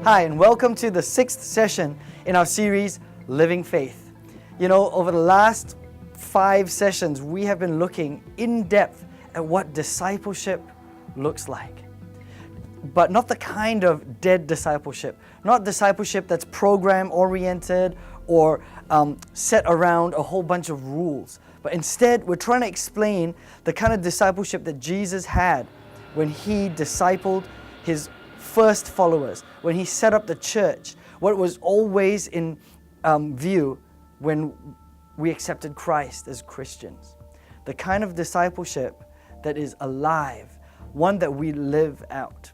Hi, and welcome to the 6th session in our series, Living Faith. You know, over the last 5 sessions, we have been looking in depth at what discipleship looks like. But not the kind of dead discipleship, not discipleship that's program-oriented or set around a whole bunch of rules. But instead, we're trying to explain the kind of discipleship that Jesus had when He discipled His first followers, when He set up the church, what was always in view when we accepted Christ as Christians. The kind of discipleship that is alive, one that we live out.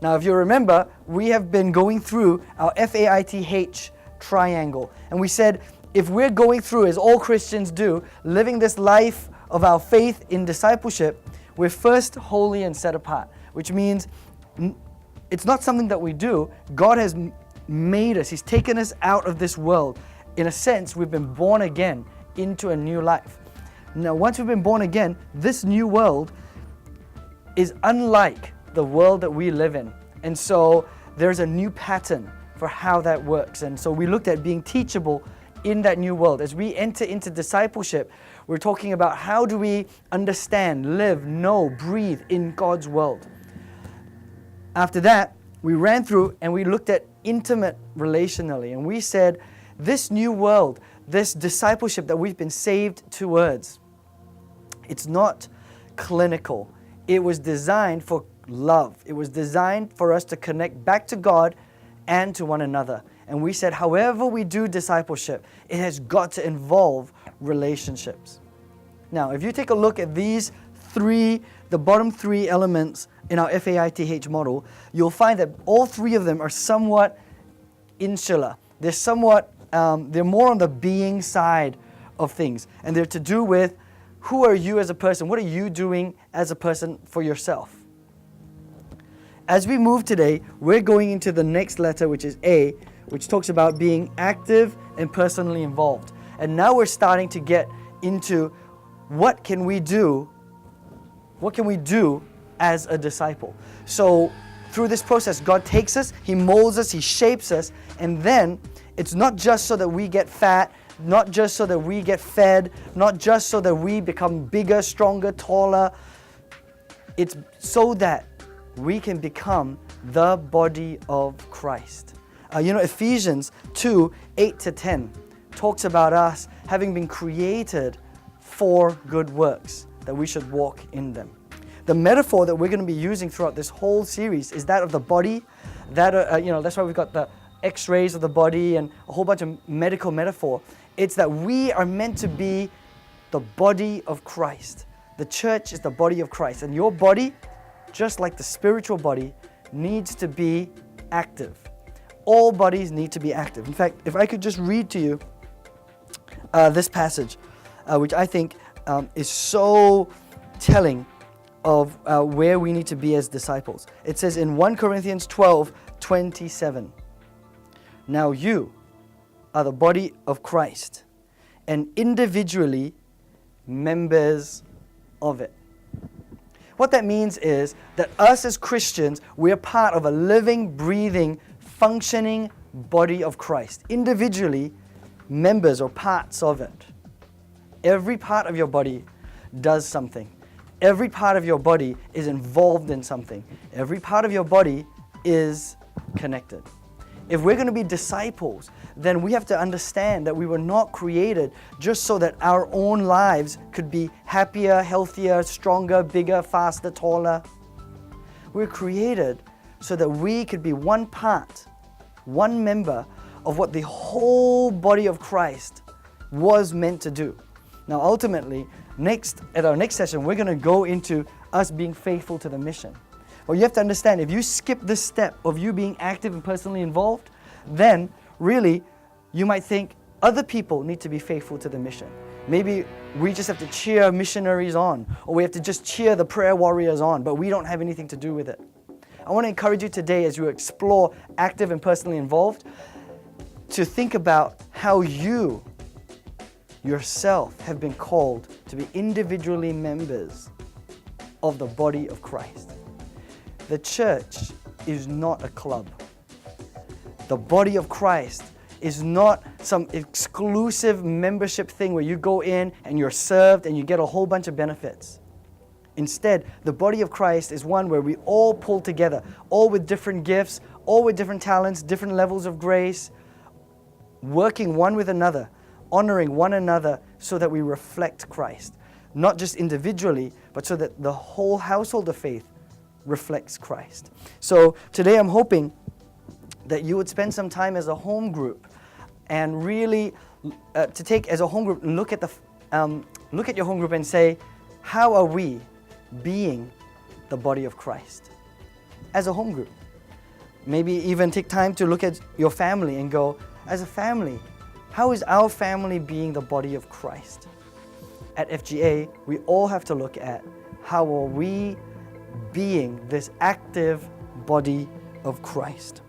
Now, if you remember, we have been going through our FAITH triangle, and we said if we're going through, as all Christians do, living this life of our faith in discipleship, we're first holy and set apart, which means it's not something that we do. God has made us. He's taken us out of this world. In a sense, we've been born again into a new life. Now, once we've been born again, this new world is unlike the world that we live in. And so there's a new pattern for how that works. And so we looked at being teachable in that new world. As we enter into discipleship, we're talking about how do we understand, live, know, breathe in God's world. After that, we ran through and we looked at intimate relationally. And we said, this new world, this discipleship that we've been saved towards, it's not clinical. It was designed for love. It was designed for us to connect back to God and to one another. And we said, however we do discipleship, it has got to involve relationships. Now, if you take a look at these three, the bottom 3 elements in our FAITH model, you'll find that all 3 of them are somewhat insular. They're somewhat, they're more on the being side of things. And they're to do with who are you as a person? What are you doing as a person for yourself? As we move today, we're going into the next letter, which is A, which talks about being active and personally involved. And now we're starting to get into what can we do as a disciple. So through this process, God takes us, He molds us, He shapes us, and then it's not just so that we get fat, not just so that we get fed, not just so that we become bigger, stronger, taller. It's so that we can become the body of Christ. Ephesians 2, 8-10 talks about us having been created for good works, that we should walk in them. The metaphor that we're going to be using throughout this whole series is that of the body. That's why we've got the x-rays of the body and a whole bunch of medical metaphor. It's that we are meant to be the body of Christ. The church is the body of Christ. And your body, just like the spiritual body, needs to be active. All bodies need to be active. In fact, if I could just read to you this passage, which I think is so telling of where we need to be as disciples. It says in 1 Corinthians 12:27, now you are the body of Christ and individually members of it. What that means is that us as Christians, we're part of a living, breathing, functioning body of Christ. Individually, members or parts of it. Every part of your body does something. Every part of your body is involved in something. Every part of your body is connected. If we're going to be disciples, then we have to understand that we were not created just so that our own lives could be happier, healthier, stronger, bigger, faster, taller. We're created so that we could be one part, one member of what the whole body of Christ was meant to do. Now, ultimately, at our next session, we're going to go into us being faithful to the mission. Well, you have to understand, if you skip this step of you being active and personally involved, then really you might think other people need to be faithful to the mission. Maybe we just have to cheer missionaries on, or we have to just cheer the prayer warriors on, but we don't have anything to do with it. I want to encourage you today, as you explore active and personally involved, to think about how you yourself have been called to be individually members of the body of Christ. The church is not a club. The body of Christ is not some exclusive membership thing where you go in and you're served and you get a whole bunch of benefits. Instead, the body of Christ is one where we all pull together, all with different gifts, all with different talents, different levels of grace, working one with another, honoring one another so that we reflect Christ. Not just individually, but so that the whole household of faith reflects Christ. So today I'm hoping that you would spend some time as a home group and really to take as a home group, look at your home group and say, how are we being the body of Christ as a home group? Maybe even take time to look at your family and go, as a family, how is our family being the body of Christ? At FGA, we all have to look at how are we being this active body of Christ.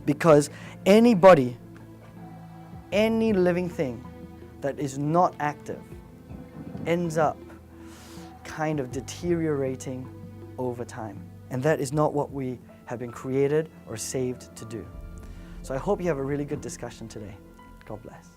Because anybody, any living thing that is not active ends up kind of deteriorating over time. And that is not what we have been created or saved to do. So I hope you have a really good discussion today. God bless.